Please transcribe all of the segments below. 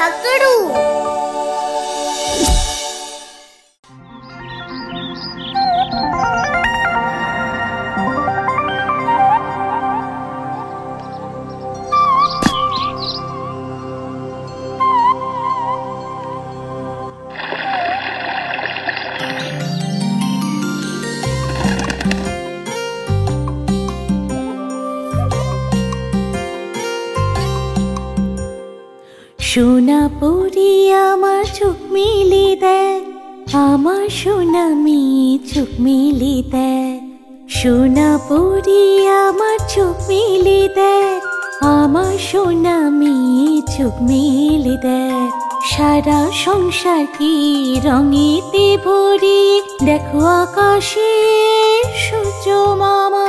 পাগড়ু। সোনা পরি আমার চোখ মিলি দেখ, আমার সোনা মেয়ে চোখ মিলি দেখ। সোনা পরি আমার চোখ মিলি দেখ, আমার সোনা মেয়ে চোখ মিলি দেখ। সারা সংসার কি রঙেতে ভরি, দেখো আকাশে সূর্য মামা।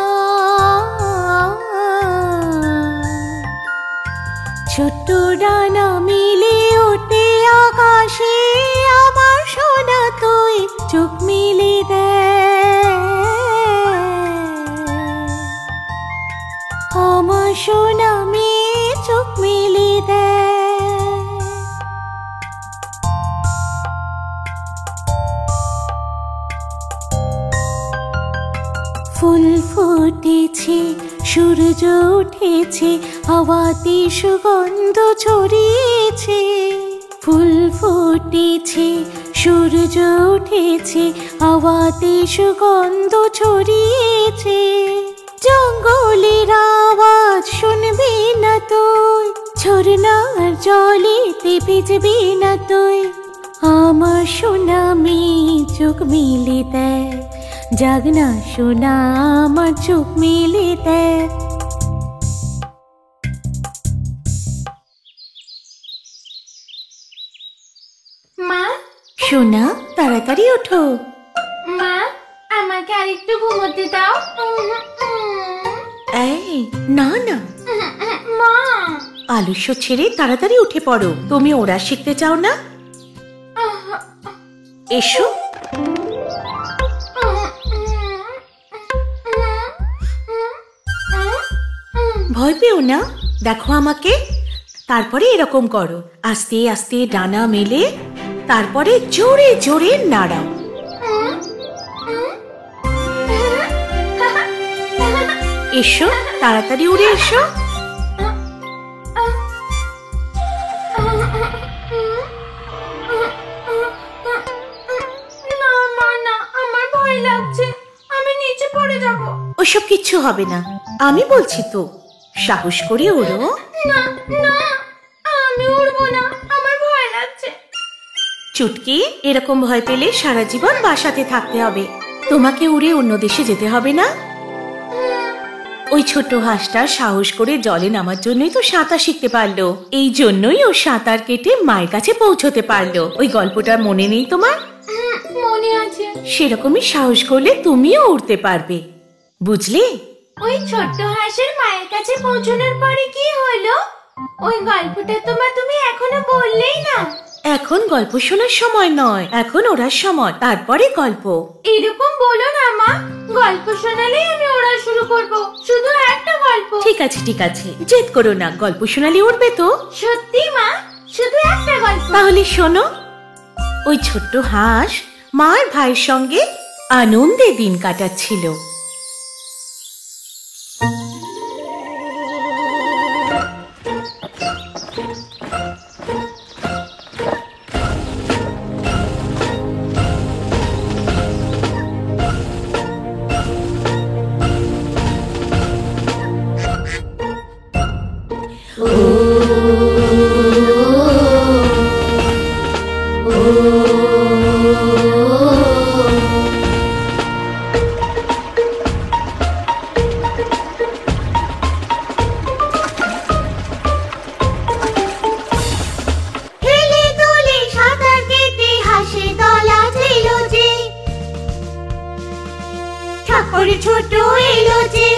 ছোট্ট ডানা মিলে ওঠে আকাশে, আমার সোনা তুই চোখ মিলে দেখ। আমার সোনা মেয়ে চোখ মিলে দেখ। ফুল ফুটেছে, সূর্য উঠেছে, হাওয়াতে সুগন্ধ ছড়িয়েছে। ফুল ফুটেছে, সূর্য উঠেছে, হাওয়াতে সুগন্ধ ছড়িয়েছে। জঙ্গলের আওয়াজ শুনবি না তুই, ঝরনার জলেতে ভিজবি না তুই। আমার সোনা মেয়ে চোখ মিলে দেখ, জাগনা সোনা আমার চোখ মিলে দেখ। মা, সোনা তাড়াতাড়ি ওঠো। মা আমাকে আরেকটু ঘুমোতে দাও। এই না না, মা আলস্য ছেড়ে তাড়াতাড়ি উঠে পড়ো। তুমি ওরা শিখতে চাও না? এসো। ভয় পেও না, দেখো আমাকে। তারপরে এরকম করো, আস্তে আস্তে ডানা মেলে, তারপরে জোরে জোরে নাড়াও। এসো, তাড়াতাড়ি উড়ে এসো। না মা না, আমার ভয় লাগছে, আমি নিচে পড়ে যাব। ওসব কিচ্ছু হবে না, আমি বলছি তো, সাহস করে ওড়ো। না না, আমি উড়বো না, আমার ভয় লাগছে। চুটকি, এরকম ভয় পেলে সারা জীবন বাসাতে থাকতে হবে। তোমাকে উড়ে অন্য দেশে যেতে হবে না। ওই ছোট হাঁসটা সাহস করে জলে নামার জন্যই তো সাঁতার শিখতে পারলো। এই জন্যই ও সাঁতার কেটে মায়ের কাছে পৌঁছতে পারলো। ওই গল্পটা মনে নেই তোমার? মনে আছে। সেরকমই সাহস করলে তুমিও উড়তে পারবে, বুঝলে? ওই ছোট্ট হাঁসের মায়ের কাছে পৌঁছানোর পরে কি হলো? ওই গল্পটা তো মা তুমি এখনো বললেই না। এখন গল্প শোনার সময় নয়, এখন ওড়ার সময়, তারপরে গল্প। এরকম বলো না মা, গল্প শোনালেই আমি ওড়া শুরু করব। শুধু একটা গল্প। ঠিক আছে ঠিক আছে, জেদ করো না, গল্প শোনালে উঠবে তো। সত্যি মা, শুধু একটা গল্প। তাহলে শোনো। ওই ছোট্ট হাঁস মার ভাইয়ের সঙ্গে আনন্দে দিন কাটাচ্ছিল। ছোট এলো যে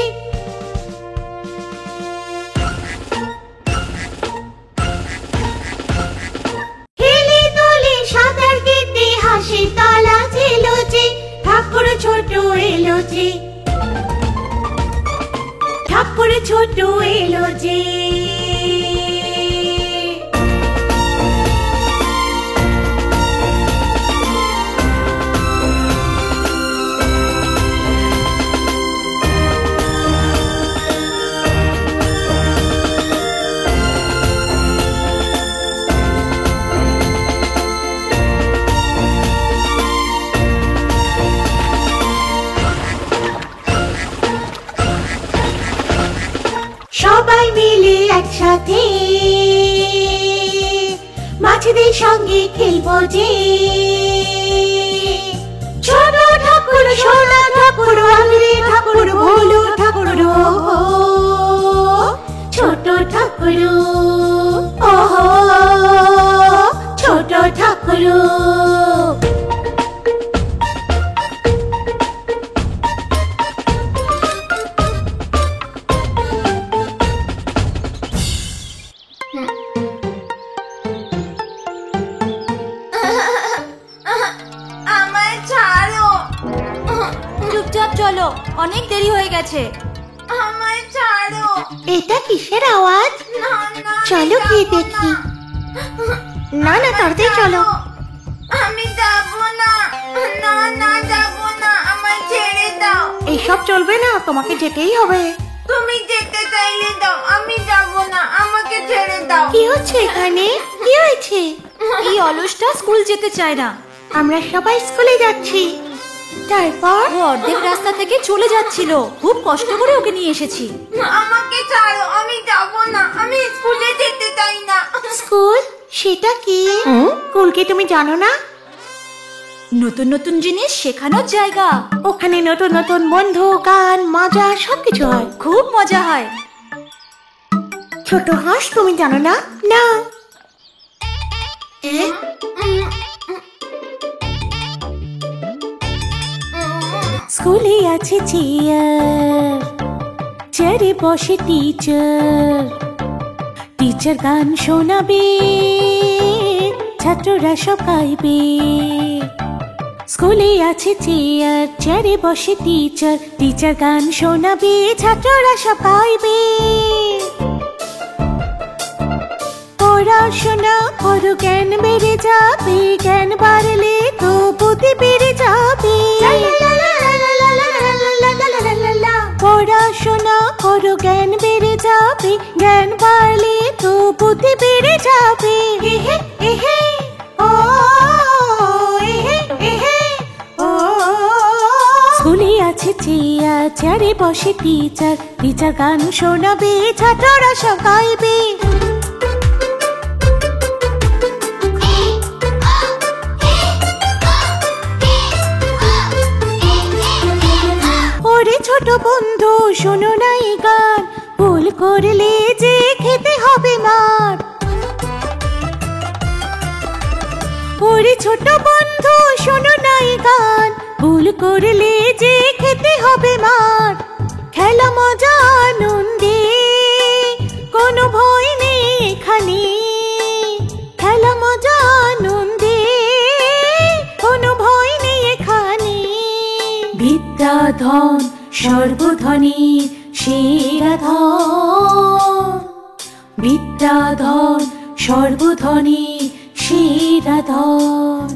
একসাথে মাছেদের সঙ্গে খেলবো যে। ছোট ঠাকুর সোনা ঠাকুর আলুরে ঠাকুর ভোলু ঠাকুর ছোট ঠাকুর ওহো ছোট ঠাকুর। আমায় ছাড়ো, চুপচাপ চলো, অনেক দেরি হয়ে গেছে। আমায় ছাড়ো। এটা কিসের আওয়াজ? না না, চলো আমি গিয়ে যাবো দেখি। না। না না তাড়াতাড়ি চলো। আমি যাবো না, না না যাবো না, আমায় ছেড়ে দাও। এইসব চলবে না, তোমাকে যেতেই হবে। তুমি যেতে চাইলে দাও, আমি যাবো না, আমাকে ছেড়ে দাও। কি হচ্ছে এখানে? কি হয়েছে? এই অলসটা স্কুল যেতে চায় না। আমরা সবাই স্কুলে যাচ্ছি। তারপর ও অর্ধেক রাস্তা থেকে চলে যাচ্ছিল, খুব কষ্ট করে ওকে নিয়ে এসেছি। আমাকে ছাড়ো, আমি যাবো না, আমি স্কুলে যেতে চাই না। স্কুল? সেটা কি? স্কুল কি তুমি জানো না? নতুন নতুন জিনিস শেখানোর জায়গা। ওখানে নতুন নতুন বন্ধু, গান, মজা সবকিছু হয়। খুব মজা হয়। ছোট হাঁস তুমি জানো না? না। স্কুলে আছে চেয়ার, চেয়ারে বসে টিচার। টিচার গান শোনাবে, ছাত্ররা সব গাইবে। স্কুলে আছে চেয়ার, চেয়ারে বসে টিচার। টিচার গান শোনাবে, ছাত্ররা সব গাইবে। পড়াশোনা করো, জ্ঞান বেড়ে যাবে। জ্ঞান বাড়লে তো বুদ্ধি বেড়ে যাবে। পড়াশোনা করো, জ্ঞান বেড়ে যাবে। জ্ঞান বাড়লে তো বুদ্ধি বেড়ে যাবে। এহে এহে ও এহে এহে ও। স্কুলে আছে চেয়ার, চেয়ারে বসে টিচার। টিচার গান শোনাবে, ছাত্ররা সব গাইবে। ওরে ছোট বন্ধু শোনো না এই গান, ভুল করলে যে খেতে হবে মার। ওরে ছোট বন্ধু শোনো না এই গান, ভুল করলে যে খেতে হবে মার। খেলা মজা আনন্দে কোনো ভয় নেই এখানে। খেলা মজা আনন্দে কোনো ভয় নেই এখানে। বিদ্যা ধন সর্বধনের সেরা ধন। বিদ্যা ধন সর্বধনের সেরা ধন।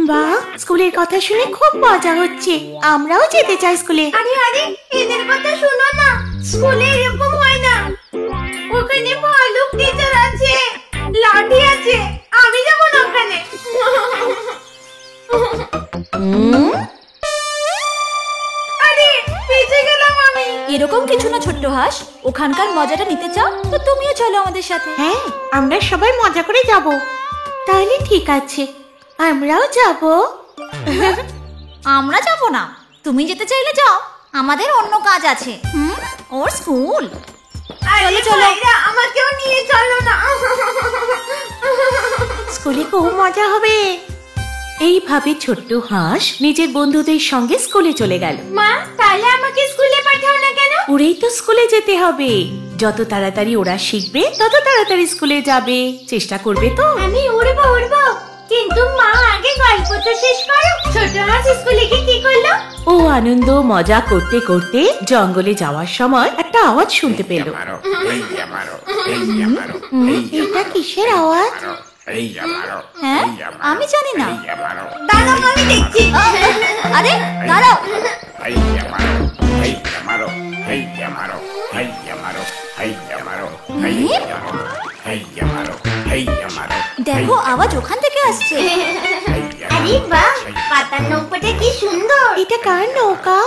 বাহ, স্কুলের কথা শুনে খুব মজা হচ্ছে। আমরাও যেতে চাই স্কুলে। আরে আরে, এদের কথা শোনো না, স্কুলে এরকম হয় না। ওখানে ভালুক টিচার আছে, লাঠি আছে, আমি যাবো না ওখানে। আরে পিছে গেলাম আমি। এরকম কিছু না ছোট্ট হাঁস, ওখানকার মজাটা নিতে চাও তো তুমিও চলো আমাদের সাথে। হ্যাঁ, আমরা সবাই মজা করে যাব। তাহলে ঠিক আছে, আমরাও যাব। আমরা যাব না, তুমি যেতে চাইলে যাও, আমাদের অন্য কাজ আছে। ওর স্কুল। চলো চলো, আমাকেও নিয়ে চলো না। স্কুলে খুব মজা হবে। এইভাবে ছোট্ট হাঁস নিজের বন্ধুদের সঙ্গে স্কুলে চলে গেল। মা, তাহলে আমাকে স্কুলে পাঠাও না কেন? ওরেই তো স্কুলে যেতে হবে। যত তাড়াতাড়ি ওরা শিখবে তত তাড়াতাড়ি স্কুলে যাবে। চেষ্টা করবে তো? আমি উড়বো উড়বো, কিন্তু মা আগে গল্প তো শেষ করো। ছোট হাঁস স্কুলে গিয়ে কি করলো? ও আনন্দ মজা করতে করতে জঙ্গলে যাওয়ার সময় একটা আওয়াজ শুনতে পেল। এটা কিসের আওয়াজ? হ্যাঁ, আমি জানি না। দাঁড়াও, আমি দেখছি। আরে দাঁড়াও। দেখো আওয়াজ ওখান থেকে আসছে। আরে বাহ, পাতার নৌকাটা কি সুন্দর। এটা কার নৌকা?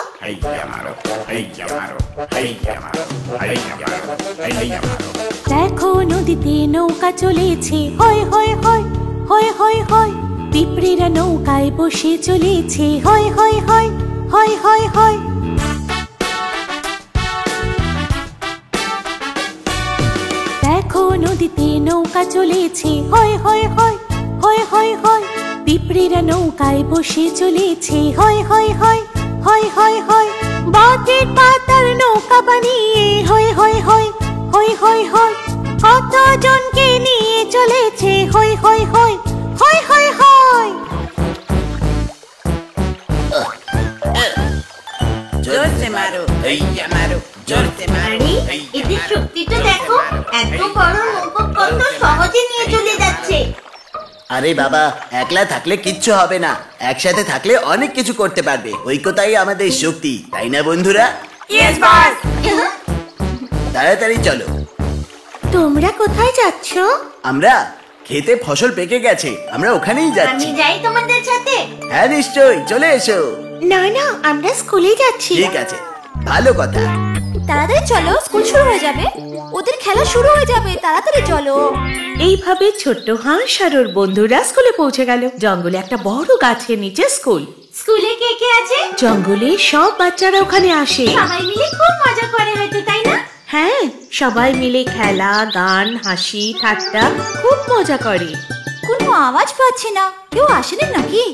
দেখো নদীতে নৌকা চলেছে, হয় হয় হয় হয় হয় হয়। পিঁপড়েরা নৌকায় বসে চলেছে, হয় হয় হয় হয় হয় হয়। দেখো নদীতে নৌকা চলেছে, হয় হয় হয় হয় হয় হয়। পিঁপড়েরা নৌকায় বসে চলেছে, হয় হয় হয় হয় হয় হয়। বটের পাতার নৌকা বানিয়ে, হয় হয় হয় হয় হয় হয়। কতজনকে নিয়ে চলেছে, হয় হয় হয় হয় হয় হয়। জোরসে মারো, হেইয়া মারো, জোরসে মারো। আরে এদের শক্তিটা দেখো, এত বড় নৌকা কত সহজে নিয়ে চলে যাচ্ছে। আরে বাবা, একলা থাকলে কিচ্ছু হবে না, একসাথে থাকলে অনেক কিছু করতে পারবে। ঐক্যতাই আমাদের শক্তি, তাই না বন্ধুরা? Yes boss. তাড়াতাড়ি চলো। তোমরা কোথায় যাচ্ছ? আমরা খেতে ফসল পেকে গেছে, আমরা ওখানেই আমি যাচ্ছি। যাই তোমাদের সাথে। হ্যাঁ নিশ্চয়ই, চলে এসো। না না, আমরা স্কুলে যাচ্ছি। ঠিক আছে, ভালো কথা। তাড়াতাড়ি চলো, স্কুল শুরু হয়ে যাবে, ওদের খেলা শুরু হয়ে যাবে, তাড়াতাড়ি চলো। এইভাবে ছোট্ট হাঁস আর ওর বন্ধুরা স্কুলে পৌঁছে গেল। জঙ্গলে একটা বড় গাছের নিচে স্কুল। স্কুলে কে কে আছে? জঙ্গলে সব বাচ্চারা ওখানে আসে। সবাই মিলে খুব মজা করে হয়তো, তাই না? হ্যাঁ, সবাই মিলে খেলা, গান, হাসি, ঠাট্টা খুব মজা করে। কোনো আওয়াজ পাচ্ছি না, কেউ আসেনি নাকি?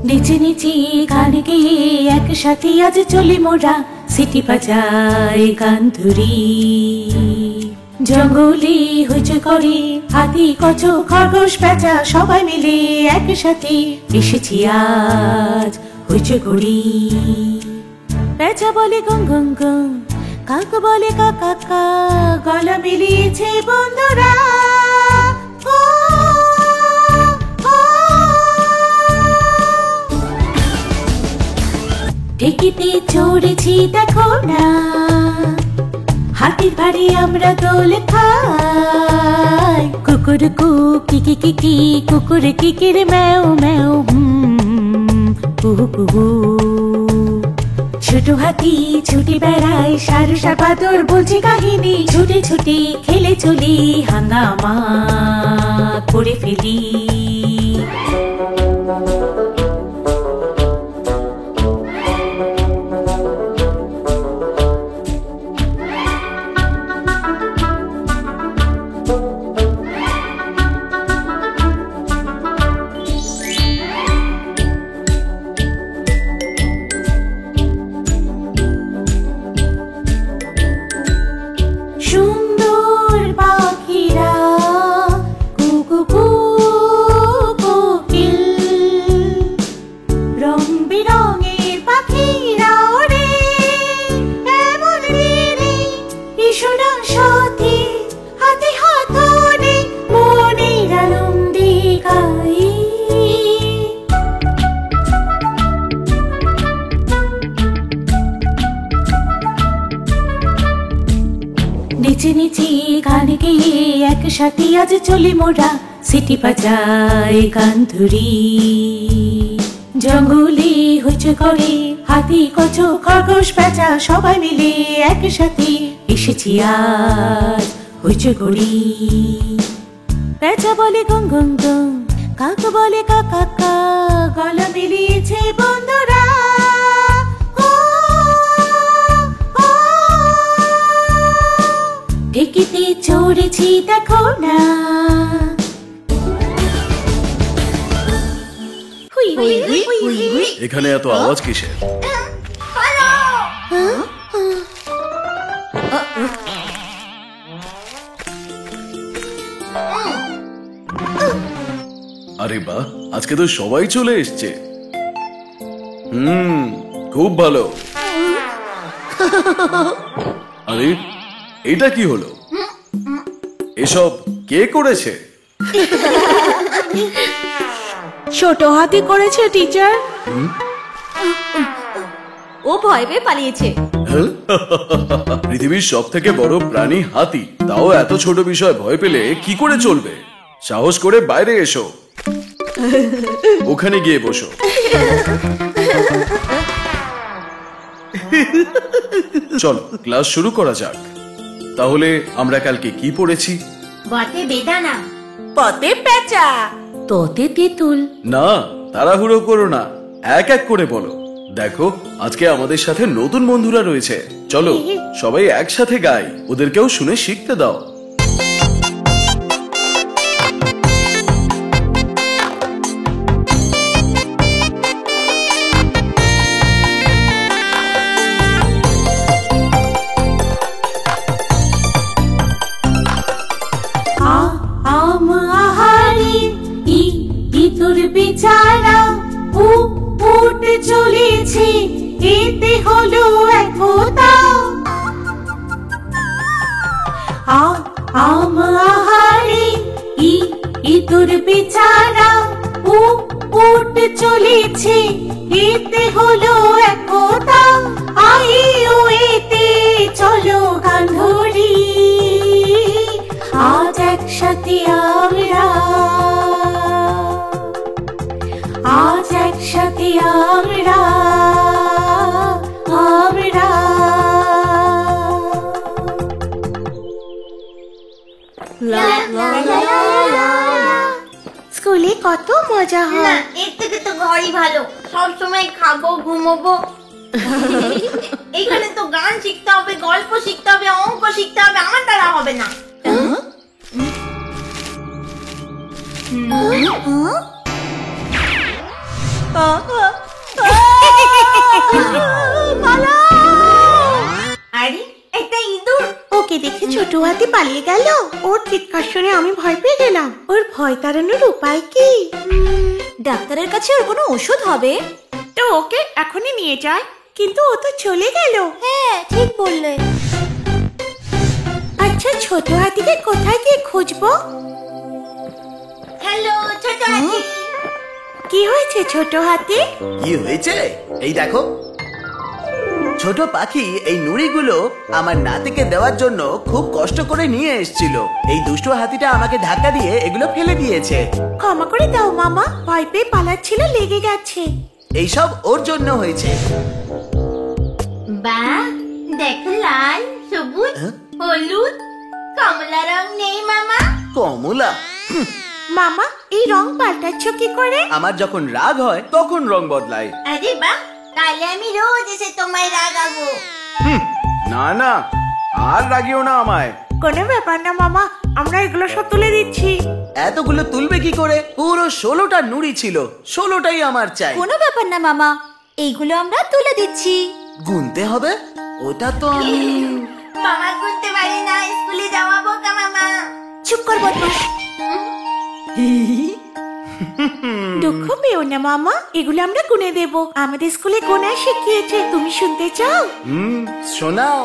নিচে নিচে গান গেয়ে একসাথে আজ চলি মোরা, সিটি বাজায় গান ধরি। জঙ্গলে হইচই করে হাতি, কচু, খরগোশ, পেঁচা সবাই মিলে একসাথে এসেছি আজ হইচই করি। পেঁচা বলে গং গং গং, কাক বলে কা কা কা, গলা মিলিয়েছে বন্ধুরা। ও, ও। ঢেকিতে চড়েছি দেখো না, হাতির ভারে আমরা দোল খাই। কুকুর কু কি কি কি কি, কুকুর কিকির ম্যাও ম্যাও, কুহু কুহু। ছোট হাতি ছুটে বেড়ায়, সারু সাপাদর বলছে কাহিনী। ছুটে ছুটে খেলে চলি, হাঙ্গামা করে ফেলি। সুন্দর পাখিরা কুকু কু কোকিল, রং বেরঙের পাখিরা ওরে এমন রে, ইশোরা সাথে হাতে হাত ধরে মনের আনন্দে গাই। নিচে নিচে গান গেয়ে একসাথে আজ চলি মোরা, সিটি বাজায় গান ধরি। জঙ্গলে হইচই করে হাতি, কচু, খরগোশ, পেঁচা সবাই মিলে একসাথে এসেছি আজ হইচই করি। পেঁচা বলে গং গং গং, কাক বলে কা কা কা, গলা মিলিয়েছে বন্ধুরা। ঢেকিতে চড়েছি দেখো না। হুই হুই হুই হুই হুই। এখানে এত আওয়াজ কিসের? আরে বাহ, আজকে তো সবাই চলে এসছে। খুব ভালো। আরে এটা কি হলো? এসব কে করেছে? ছোট হাতি করেছে টিচার। ও ভয় পেয়ে পালিয়েছে। পৃথিবীর সব থেকে বড় প্রাণী হাতি, তাও এত ছোট বিষয় ভয় পেলে কি করে চলবে? সাহস করে বাইরে এসো, ওখানে গিয়ে বসো। চলো ক্লাস শুরু করা যাক। তাহলে আমরা কালকে কি পড়েছি? বটে বেদানা, পথে পেঁচা, তোতে তেঁতুল। না, তাড়াহুড়ো করো না, এক এক করে বলো। দেখো, আজকে আমাদের সাথে নতুন বন্ধুরা রয়েছে। চলো সবাই একসাথে গাই, ওদেরকেও শুনে শিখতে দাও। আম আহারি ইঁদুর বেচারা উঠ চলেছে, এতে হলো একতা। আম আহারি ইঁদুর বেচারা উঠ চলেছে, এতে হলো একতা। আইও এতে চলো গান ধরি, আজ একসাথে আমরা, আজ একসাথে আমরা, আমরা। স্কুলে কত মজা না হয়। এর থেকে তো ঘরই ভালো, সবসময় খাবো ঘুমোবো। এখানে তো গান শিখতে হবে, গল্প শিখতে হবে, অঙ্ক শিখতে হবে, আমার দ্বারা হবে না। আরে একটা ইঁদুর। ওকে দেখে ছোট হাতি পালিয়ে গেল। ওর চিৎকার শুনে আমি ভয় পেয়ে গেলাম। ওর ভয় তাড়ানোর উপায় কি? ডাক্তারের কাছে ওর কোনো ওষুধ হবে? তো ওকে এখনই নিয়ে যায়, কিন্তু ও তো চলে গেল। হ্যাঁ, ঠিক বললে। আচ্ছা, ছোট হাতিকে কোথায় গিয়ে খুঁজবো? হ্যালো ছোট হাতি। কি হয়েছে ছোট হাতি? কি হয়েছে? এই দেখো, ছোট পাখি এই নুড়িগুলো আমার নাতিকে দেওয়ার জন্য খুব কষ্ট করে নিয়ে এসেছিল। এই দুষ্ট হাতিটা আমাকে ধাক্কা দিয়ে এগুলো ফেলে দিয়েছে। ক্ষমা করে দাও মামা, ভয় পেয়ে পালাচ্ছিল, লেগে গেছে। এইসব ওর জন্য হয়েছে। বাহ, দেখো লাল, সবুজ, হলুদ, কমলা রং নেই মামা? কমলা? মামা, এই রং পাল্টাচ্ছ কি করে? আমার যখন রাগ হয় তখন রং বদলায়। আরে বাহ, তাহলে আমি রোজ এসে তোমায় রাগাবো। না না, আর রাগিও না আমায়। কোনো ব্যাপার না মামা, আমরা এগুলো সব তুলে দিচ্ছি। এতগুলো তুলবে কি করে? পুরো 16টা নুড়ি ছিল, 16টাই আমার চাই। কোনো ব্যাপার না মামা, এইগুলো আমরা তুলে দিচ্ছি। গুনতে হবে? ওটা তো আমি মামা গুনতে পারি না, স্কুলে যাওয়া বোকা মামা। চুপ কর বদমাস। দুঃখ পেও না মামা, এগুলো আমরা গুনে দেব। আমাদের স্কুলে গোনা শিখিয়েছে, তুমি শুনতে চাও? শোনাও।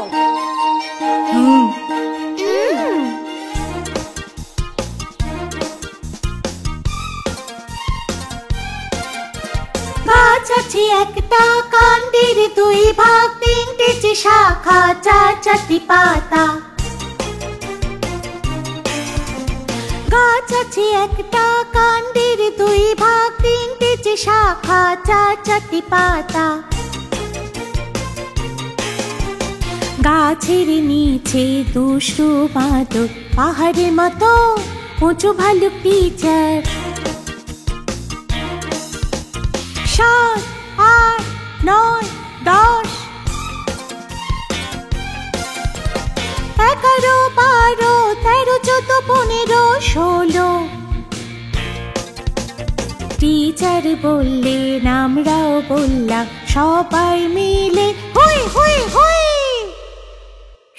গাছ আছে একটা, কাণ্ডের দুই ভাগ, তিনটে যে শাখা, চার চারটি পাতা। গাছ আছে একটা, কাণ্ডের দুই ভাগ, তিনটে যে শাখা, চার চারটি পাতা। গাছের নিচে দুষ্টু বাঁদর, পাহাড়ের মতো উঁচু ভালুক টিচার। 7, 8, 9, 10, 11, 12, 13, 14, 15, 16। টিচার বললেন, আমরাও বললাম, সবাই মিলে হই হই হই।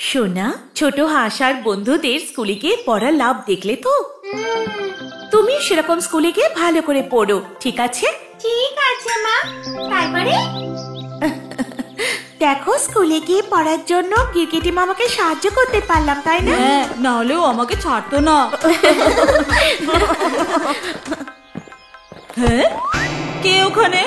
সোনা, ছোট হাঁস আর বন্ধুদের স্কুলে গিয়ে পড়ার লাভ দেখলে তো? তুমি সেরকম স্কুলে গিয়ে ভালো করে পড়ো, ঠিক আছে? ঠিক আছে মা, তারপরে? দেখো স্কুলে গিয়ে পড়ার জন্য গিরগিটি মামাকে সাহায্য করতে পারলাম, তাই না? হ্যাঁ, না হলেও আমাকে ছাড়তো না। হ্যাঁ, কে ওখানে?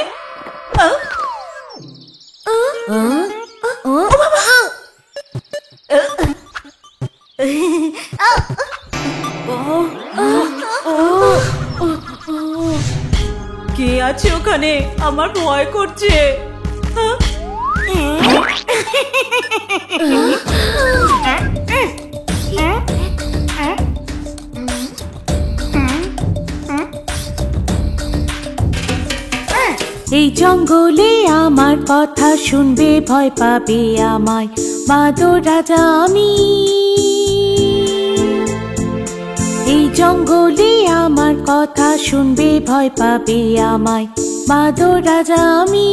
কে আছে ওখানে? আমার ভয় করছে। এই জঙ্গলে আমার কথা শুনবে, ভয় পাবে আমায়, বাঁদর রাজা আমি। এই জঙ্গলে আমার কথা শুনবে, ভয় পাবে আমায়, বাঁদর রাজা আমি।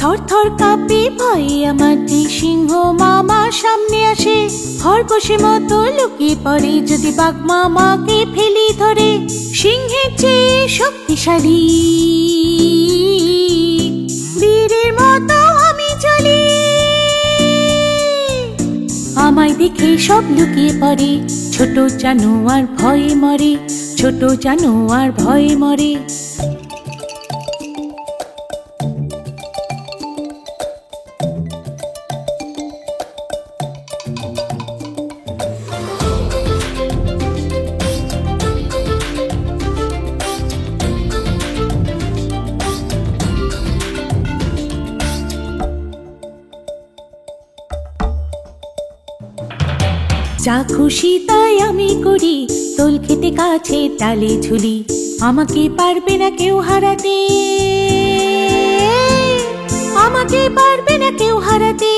থর থর কাঁপে ভয়ে আমার, সিংহ মামা সামনে আসে, খরগোশের মতো লুকিয়ে পড়ে, যদি বাঘ মামাকে ফেলি ধরে। সিংহের চেয়ে শক্তিশালী বীরের মতো আমি চলি, আমায় দেখে সব লুকিয়ে পড়ে, ছোট জানোয়ার ভয়ে মরে, ছোট জানোয়ার ভয়ে মরে। যা খুশি তাই আমি করি, দোল খেতে কাছে ডালে ঝুলি, আমাকে পারবে না কেউ হারাতে, আমাকে পারবে না কেউ হারাতে।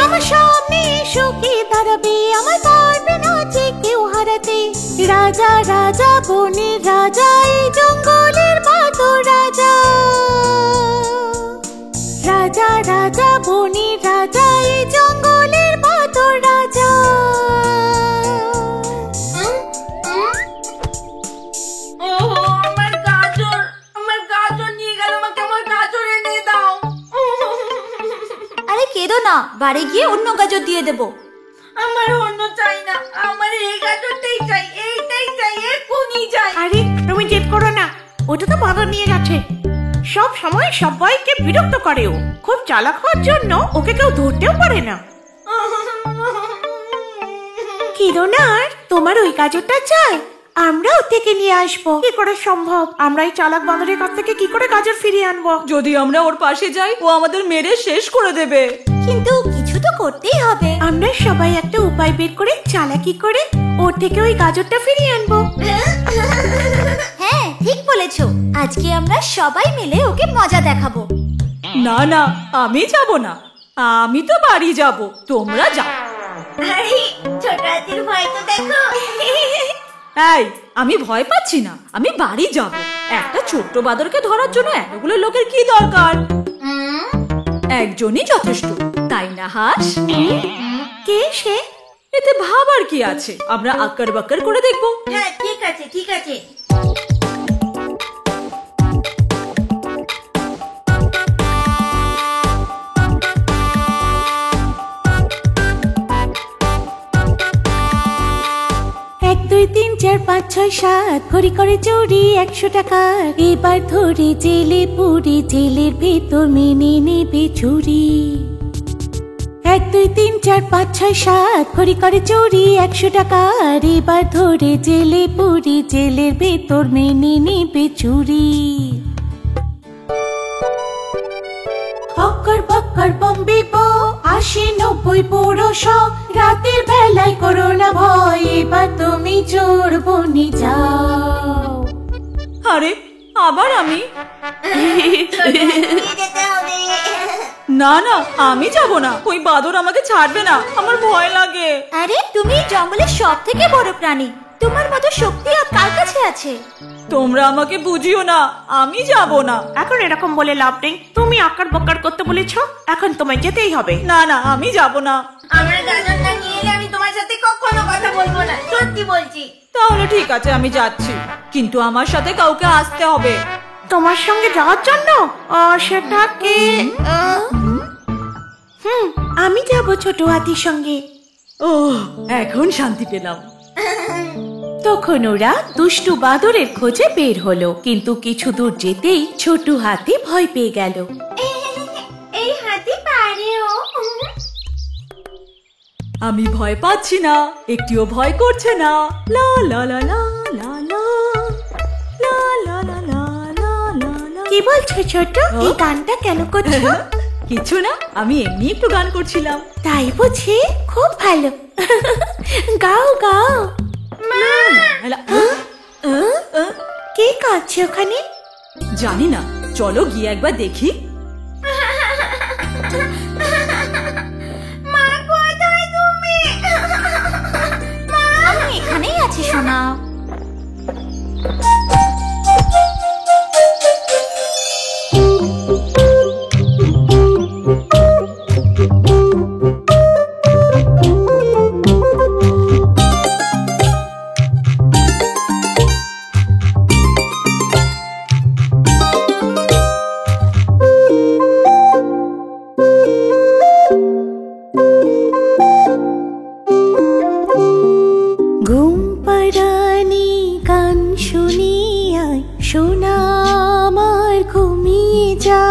আমার সামনে এসো কে দাঁড়াবে, আমার পারবে না যে কেউ হারাতে। রাজা রাজা বনের রাজা, এই জঙ্গলের বাঁদর রাজা। রাজা রাজা বনের রাজা, এই জঙ্গলের বাঁদর রাজা। আমার গাজর নিয়ে গেল, আমাকে আমার গাজর এনে দাও। আরে কেঁদো না, বাড়ি গিয়ে অন্য গাজর দিয়ে দেবো। আমার অন্য চাই না, আমার এই গাজরটাই চাই, এইটাই চাই, এক্ষুনি চাই। আরে তুমি জেদ করো না, ওটা তো বাঁদর নিয়ে গেছে। সব সময় সবাইকে বিরক্ত করে ও, খুব চালাক হওয়ার জন্য ওকে কেউ ধরতেও পারে না। কিরণার, তোমার ওই গাজরটা চাই, আমরা ওর থেকে নিয়ে আসবো। কি করে সম্ভব? আমরা এই চালাক বাঁদরের কাছ থেকে কি করে গাজর ফিরিয়ে আনবো? যদি আমরা ওর পাশে যাই, ও আমাদের মেরে শেষ করে দেবে। কিন্তু কিছু তো করতেই হবে। আমরা সবাই একটা উপায় বের করে চালাকি করে ওর থেকে ওই গাজরটা ফিরিয়ে আনবো। হ্যাঁ, ঠিক বলেছো। আজকে আমরা সবাই মিলে ওকে মজা দেখাবো। না না, আমি যাব না, আমি তো বাড়ি যাব, তোমরা যাও। আরে ছোট হাতির ভয় তো দেখো। এই, আমি ভয় পাচ্ছি না, আমি বাড়ি যাব। একটা ছোট্ট বাঁদরকে ধরার জন্য এতগুলো লোকের কি দরকার? একজনই যথেষ্ট, তাই না হাঁস? কে সে? এতে ভাবার কি আছে, আমরা আক্কার বাক্কার করে দেখবো। হ্যাঁ ঠিক আছে, ঠিক আছে। এক দুই তিন চার পাঁচ ছয় সাত ঘড়ি করে চুরি 100 টাকা, এবার ধরে জেলে পুরি, জেলের ভেতর মেনে নেবে চুরি। 1 2 3 4 5 6 7 ঘড়ি করে চুরি 100 টাকা, এবার ধরে জেলে পুরি, জেলের ভেতর মেনে নেবে চুরি। অক্কর বক্কর বম্বে বো 80 90 পুরো সব, রাতের বেলায় করো না ভয়, এবার তুমি চোর বনে যাও। আরে আবার আমি? যেতে হবে। না না আমি যাব না, ওই বাদর আমাকে ছাড়বে না, আমার ভয় লাগে। আরে তুমি জঙ্গলের সব থেকে বড় প্রাণী, তোমার মতো শক্তি আর কার কাছে আছে? তোমরা আমাকে বুঝিও না, আমি যাব না। এখন এরকম বলে লাভ নেই, তুমি আকার বকার করতে বলেছো, এখন তোমায় যেতেই হবে। না না আমি যাব না। আমার গাজরটা নিয়ে এলে আমি তোমার সাথে কখনো কথা বলবো না, সত্যি বলছি। তাহলে ঠিক আছে আমি যাচ্ছি, কিন্তু আমার সাথে কাউকে আসতে হবে। তোমার সঙ্গে যাওয়ার জন্য? সেটা কি? আমি যাব ছোট হাতির সঙ্গে। ও এখন শান্তি পেলাম। তখন ওরা দুষ্টু বাদরের খোঁজে বের হলো, কিন্তু কিছু দূর যেতেই ছোট হাতি ভয় পেয়ে গেল। এই হাতি পারেও। আমি ভয় পাচ্ছি না, একটিও ভয় করছে না। লা লা লা লা লা লা লা লা লা লা লা লা লা। কি বলছো ছোট? এই গানটা কেন করছো? কিছু না, আমি এমনি একটু গান করছিলাম। তাই বুঝি? খুব ভালো। গাও গাও। কে কাঁদছে ওখানে? জানি না, চলো গিয়ে একবার দেখি। মা কোথায় তুমি? আমি এখানেই আছি সোনা। ঘুম পাড়ানি গান শুনিয়ায় সোনা আমার ঘুমিয়ে যা,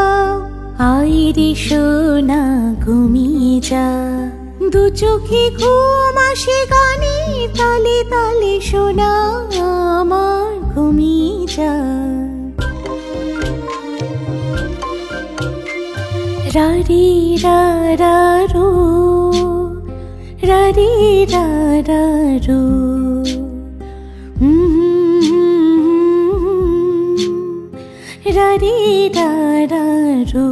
আয় রে সোনা ঘুমিয়ে যা, দু চোখে ঘুম আসে গানে তালে তালে, সোনা আমার ঘুমিয়ে যা। রারি রা রা রো, রারি রা রা রো, রারি রা রা রো।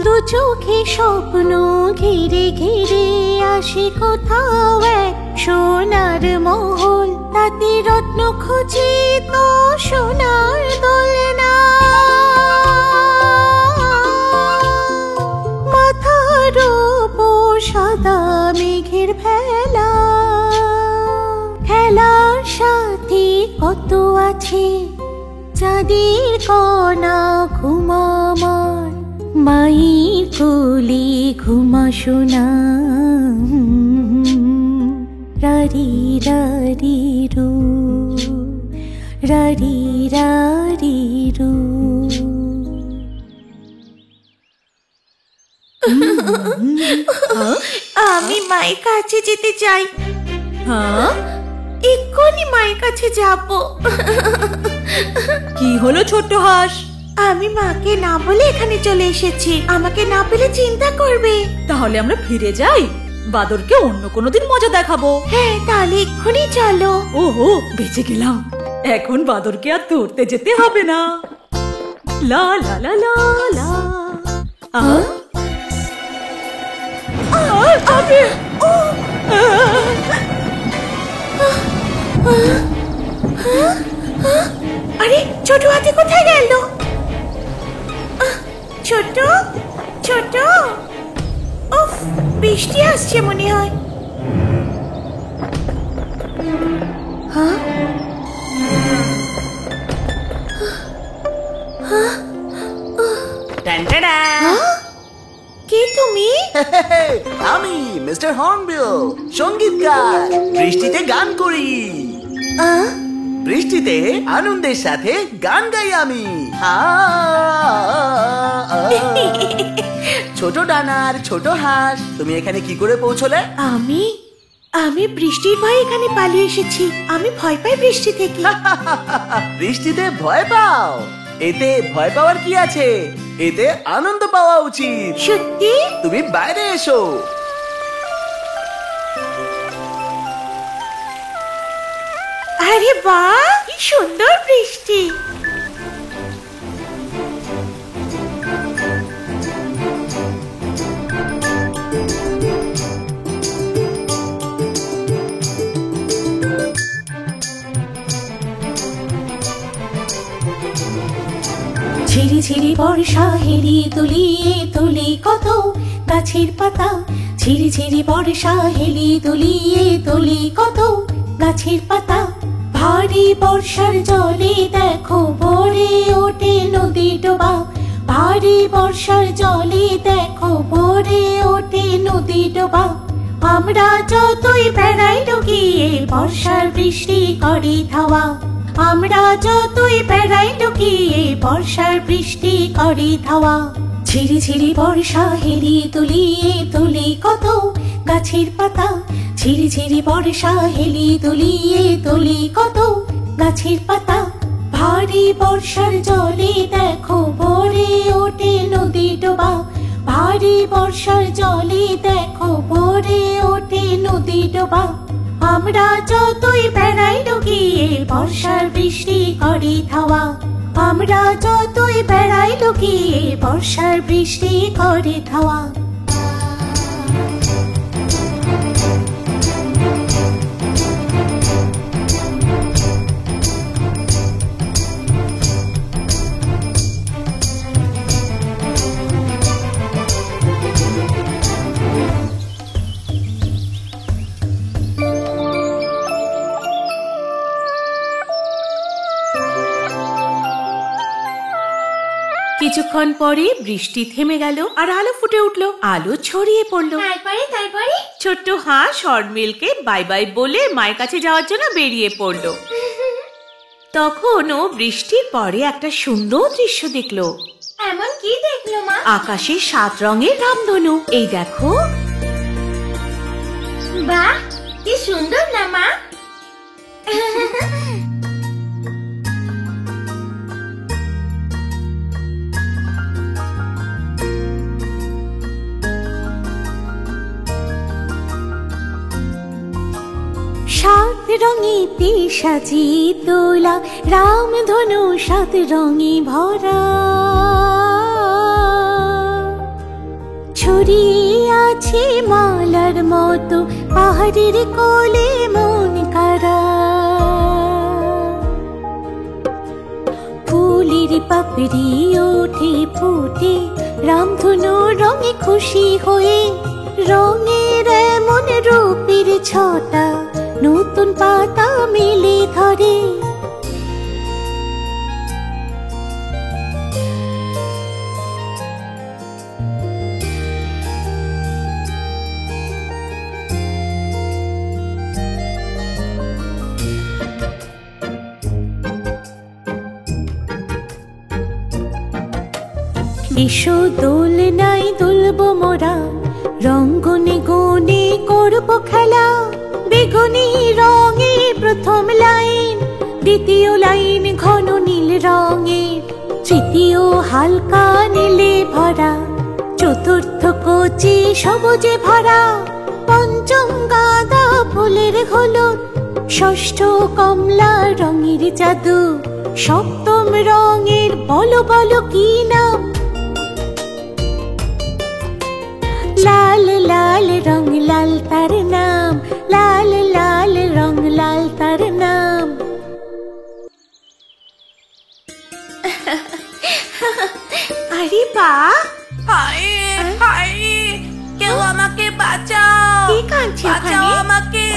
দু চোখে স্বপ্ন ঘিরে ঘিরে আসে কোথাও এক সোনার মহল, তাতে রত্ন খুঁজি তো সোনার দোলনা। মাথার উপর সাদা মেঘের ভেলা, খেলার সাথে কত আছে চাঁদের কণা। ঘুমামার মায়ের কোলে ঘুমা সোনা, রারি রারি রু, রারি রারি রু। আমি মায়ের কাছে যেতে চাই। হ্যাঁ এক্ষুনি মায়ের কাছে যাব। কি হলো ছোট্ট হাঁস? আমি মাকে না বলে এখানে চলে এসেছি, আমাকে না পেলে চিন্তা করবে। তাহলে আমরা ফিরে যাই, বাদরকে অন্য কোনোদিন মজা দেখাবো। হ্যাঁ তাহলে এক্ষুনি চলো। ওহো বেঁচে গেলাম, এখন বাদরকে আর ধরতে যেতে হবে না। লা লা লা লা লা। আরে ছোট হাতি কোথায় গেল? ছোট ছোট, উফ বৃষ্টি আসছে মনে হয়। হ্যাঁ টানটাডা। কে তুমি? আমি মিস্টার হর্নবিল, সঙ্গীতকার। বৃষ্টিতে গান করি, বৃষ্টিতে আনন্দের সাথে গান গাই আমি। ছোট ডানার ছোট হাঁস, তুমি এখানে কি করে পৌঁছলে? আমি বৃষ্টির ভয়ে এখানে পালিয়ে এসেছি। আমি ভয় পাই বৃষ্টি থেকে। বৃষ্টিতে ভয় পাও? এতে ভয় পাওয়ার কি আছে? এতে আনন্দ পাওয়া উচিত। সত্যি? তুমি বাইরে এসো। আরে বাহ, কি সুন্দর বৃষ্টি। ঝিরি ঝিরি বর্ষা হেলিয়ে তুলিয়ে তুলি কত গাছের পাতা, ঝিরি ঝিরি বর্ষা হেলিয়ে তুলিয়ে তুলি কত গাছের পাতা। ভারী বর্ষার জলে দেখো ভরে ওঠে নদী ডোবা, ভারী বর্ষার জলে দেখো ভরে ওঠে নদী ডোবা। আমরা যতই বেড়াই ডুকিয়ে বর্ষার বৃষ্টি করে ধাওয়া, আমরা যতই বেড়াই ডুকিয়ে বর্ষার বৃষ্টি করে ধাওয়া। ঝিরি ঝিরি বর্ষা হেলিয়ে তুলিয়ে তুলি কত গাছের পাতা, ঝিরি ঝিরি বর্ষা হেলিয়ে তুলিয়ে তুলি কত গাছের পাতা। ভারী বর্ষার জলে দেখো ভরে ওঠে নদী ডোবা, ভারী বর্ষার জলে দেখো ভরে ওঠে নদী ডোবা। আমরা যতই বেড়াই ডুকিয়ে বর্ষার বৃষ্টি করে ধাওয়া, আমরা যতই বেড়াই ডুকিয়ে বর্ষার বৃষ্টি করে ধাওয়া। কিছুক্ষণ পরে বৃষ্টি থেমে গেল আর আলো ফুটে উঠলো, আলো ছড়িয়ে পড়লো। তারপরে ছোট্ট হাঁস শর্মিলকে বাই বাই বলে মায়ের কাছে যাওয়ার জন্য বেরিয়ে পড়লো। তখন ও বৃষ্টির পরে একটা সুন্দর দৃশ্য দেখলো। এমন কি দেখলো মা? আকাশে 7 রঙের রামধনু। এই দেখো। বাহ, কি সুন্দর না মা? সাত রঙেতে সাজিয়ে তোলা রামধনু 7 রঙে ভরা, ছড়িয়ে আছে মালার মতো পাহাড়ের কোলে মন কারা। ফুলের পাপড়ি ওঠে ফুটে রামধনু রঙে খুশি হয়ে, রঙের এমন রূপের ছটা নতুন পাতা মেলে ধরে। এসো দোলনায় দুলবো মোরা, রঙ্গনে গনে করবো খেলা। বেগুনি রঙের প্রথম লাইন, দ্বিতীয় লাইন ঘন নীল রঙের, তৃতীয় হালকা নীলে ভরা, চতুর্থ কচি সবুজে ভরা, পঞ্চম গাঁদা ফুলের হলুদ, ষষ্ঠ কমলা রঙের জাদু, সপ্তম রঙের বলো বলো কি নাম? লাল লাল রং লাল তার নাম, লাল লাল রং লাল তার নাম। আরে বাহ, হায় হায়, কেউ আমাকে বাঁচাও, কে কাঁদছে বাঁচাও ওখানে? আমাকে,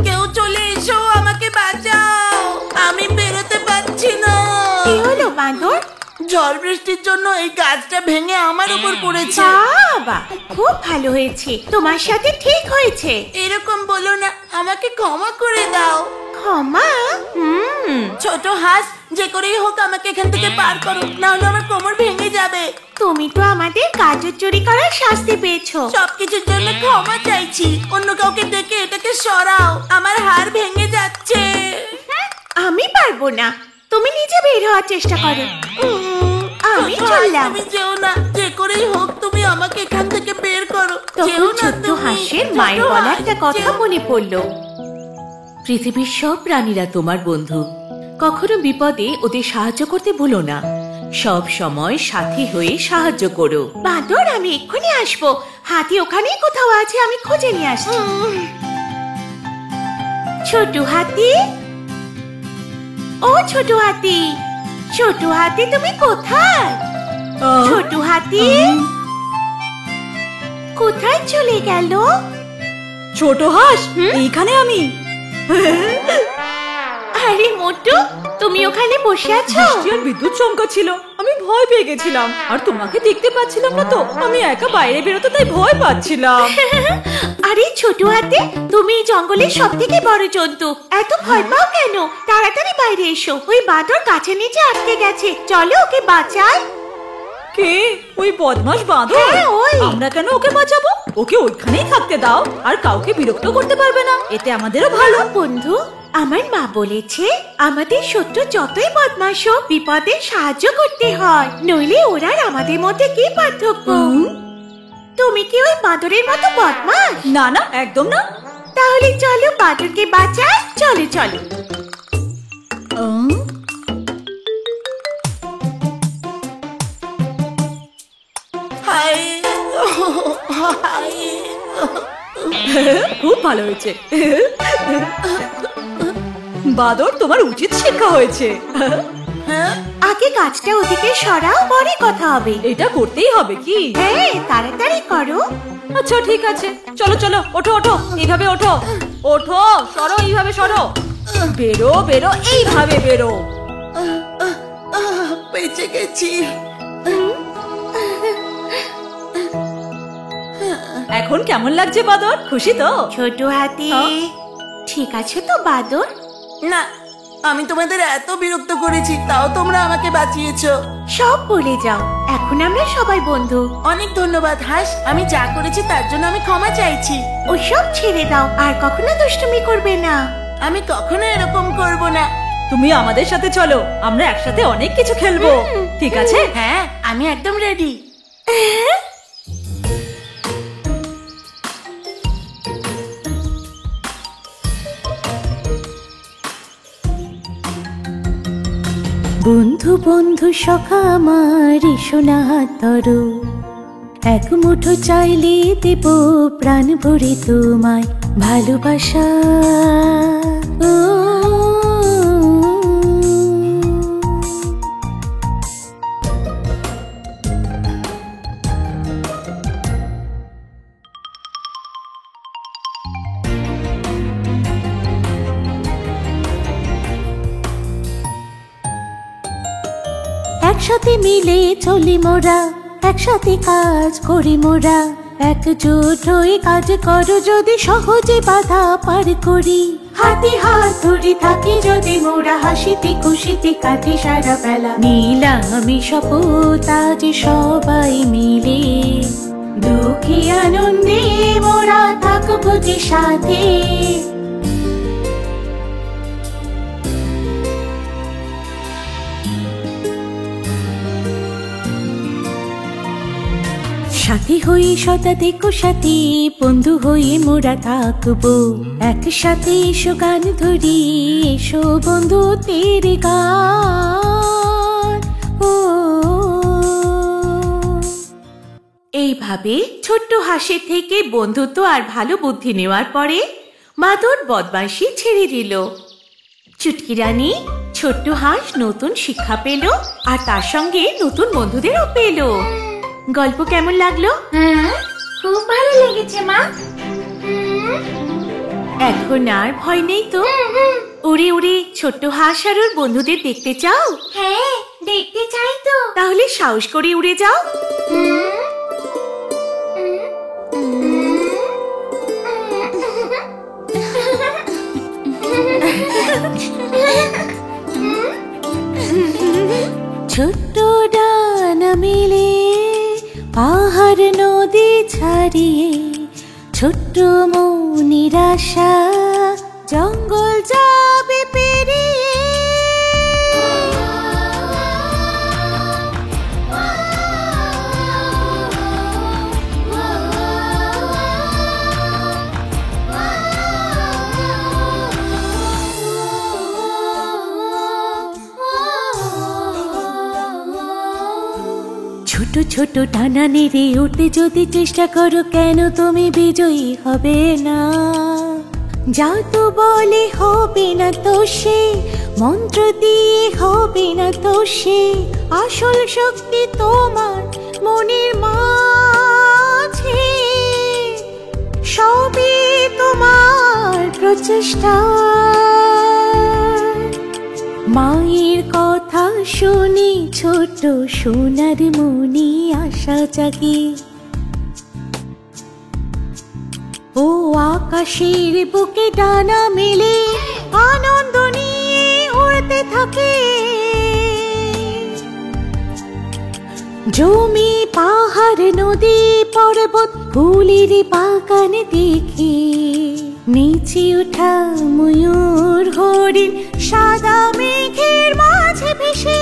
কেউ চলে এসো, আমাকে বাঁচাও, আমি বেরোতে পারছি না। কি হলো বাঁদর? ঝড় বৃষ্টির জন্য এই গাছটা ভেঙে আমার উপর পড়েছে। বাবা, খুব ভালো হয়েছে, তোমার সাথে ঠিক হয়েছে। এরকম বলো না, আমাকে ক্ষমা করে দাও। ক্ষমা? ছোট হাঁস, যে করেই হোক আমাকে এখান থেকে পার করো, না হলে আমার কোমর ভেঙে যাবে। তুমি তো আমাদের গাজর চুরি করার শাস্তি পেয়েছো। সবকিছুর জন্য ক্ষমা চাইছি, অন্য কাউকে ডেকে এটাকে সরাও, আমার হাড় ভেঙে যাচ্ছে। আমি পারবো না, তুমি নিজে বের হওয়ার চেষ্টা করো। আমি ছোট হাঁস, চললাম। তুমি যেও না, যে করেই হোক তুমি আমাকে এখান থেকে বের করো। যেও তখন না ছোট্ট তুমি। হাঁসের ছোট মায়ের বলা হাঁস, একটা কথা যেও- মনে পড়লো। পৃথিবীর সব প্রাণীরা তোমার বন্ধু। কখনো বিপদে ওদের সাহায্য করতে ভুলো না। সব সময় সাথী হয়ে সাহায্য করো। বাঁদর, আমি এক্ষুনি আসবো। হাতি ওখানেই কোথাও আছে, আমি খুঁজে নিয়ে আসছি। ছোট হাতি, ও ছোট হাতি, ছোট হাতি তুমি কোথায়? ছোট হাতি কোথায় চলে গেল? ছোট হাঁস, এইখানে আমি। আরে মোটু, তুমি ওখানে বসে আছো? বৃষ্টি আর বিদ্যুৎ চমকাচ্ছিল, আমি ভয় পেয়ে গেছিলাম। আর তোমাকে দেখতে পাচ্ছিলাম না তো, আমি একা বাইরে বেরোতে তাই ভয় পাচ্ছিলাম। আরে ছোট হাতি, তুমি জঙ্গলের সব থেকে বড় জন্তু, এত ভয় পাও কেন? তাড়াতাড়ি বাইরে এসো। ওই বাঁদর গাছের নিচে আটকে গেছে, চলো ওকে বাঁচাই। কে? ওই বদমাশ বাঁদর? হ্যাঁ, ওই। আমরা কেন ওকে বাঁচাবো? ওকে ওইখানেই থাকতে দাও, আর কাউকে বিরক্ত করতে পারবে না, এতে আমাদেরও ভালো। বন্ধু, আমার মা বলেছে আমাদের শত্রু যতই বদমাশ হোক বিপদে সাহায্য করতে হয়, নইলে ওরা আর আমাদের মধ্যে কি পার্থক্য? তুমি কি ওই বাঁদরের মতো বদমাশ? না না, একদম না। তাহলে চলো বাঁদরকে বাঁচাই। চলো চলো। হায় হায়। খুব ভালো হয়েছে বাদর, তোমার উচিত শিক্ষা হয়েছে। আগে গাছটা ওদিকে সরাও, পরে কথা হবে। এটা করতেই হবে কি? হ্যাঁ, তাড়াতাড়ি করো। আচ্ছা ঠিক আছে, চলো চলো, ওঠো ওঠো, এইভাবে ওঠো। ওঠো, সরো, এইভাবে সরো। বেরো বেরো, এইভাবে বেরো। বেঁচে গেছি। এখন কেমন লাগছে বাদর? খুশি তো? ছোট হাতি, ঠিক আছে তো বাদর? না, আমি তোমাদের এত বিরক্ত করেছি, তাও তোমরা আমাকে বাঁচিয়েছো। সব বলে যাও, এখন আমরা সবাই বন্ধু। অনেক ধন্যবাদ হাঁস, আমি যা করেছি তার জন্য আমি ক্ষমা চাইছি। ওসব ছেড়ে দাও, আর কখনো দুষ্টুমি করবে না। আমি কখনো এরকম করব না। তুমি আমাদের সাথে চলো, আমরা একসাথে অনেক কিছু খেলবো, ঠিক আছে? হ্যাঁ, আমি একদম রেডি। বন্ধু বন্ধু সখা আমার, এসো না ধরো, এক মুঠো চাইলে দেব প্রাণ ভরে তোমায় ভালোবাসা। ও একসাথে মিলে চলি মোরা, একসাথে কাজ করি মোরা, একজোট হয়ে কাজ করো যদি সহজে বাধা পার করি। হাতে হাত ধরে থাকি যদি মোরা, হাসিতে খুশিতে কাটে সারা বেলা। নিলাম আমি শপথ আজ সবাই মিলে, দুঃখে আনন্দে মোরা থাকবো যে সাথে। সাথী হয়ে সদা দেখো সাথী, বন্ধু হয়ে মোরা থাকবো একসাথে। এসো গান ধরি, এসো বন্ধু তেরে গান। ও এইভাবে ছোট্ট হাঁসের থেকে বন্ধুত্ব আর ভালো বুদ্ধি নেওয়ার পরে বাদর বদমাইশি ছেড়ে দিল। চুটকি রানী, ছোট্ট হাঁস নতুন শিক্ষা পেল, আর তার সঙ্গে নতুন বন্ধুদেরও পেল। গল্প কেমন লাগলো? খুব ভালো লেগেছে মা। এখন আর ভয় নেই তো? উড়ে উড়ে ছোট্ট হাঁস আর ওর বন্ধুদের দেখতে চাও? হ্যাঁ, দেখতে চাই তো। তাহলে সাহস করে উড়ে যাও। ছোট্ট ডানা মেলে পাহাড় নদী ছাড়িয়ে, ছোট্ট মনির আশা জঙ্গল যাবে পেরিয়ে। ছোট ডানা নেড়ে উঠতে যদি চেষ্টা করো, কেন তুমি বিজয়ী হবে না? যা তো বলে হবে না তো সে, মন্ত্র দিয়ে হবে না তো সে, আসল শক্তি তোমার মনের মাঝে, সবই তোমার প্রচেষ্টা। মায়ের কথা শুনি ছোট সোনার মনি আশা জাগে, ও আকাশের বুকে ডানা মেলে আনন্দ নিয়ে উড়তে থাকে। জমি পাহাড় নদী পর্বত ফুলের বাগান দেখে, নিচে ওঠা ময়ূর হরিণ সাদা মেঘের মাঝে ভেসে,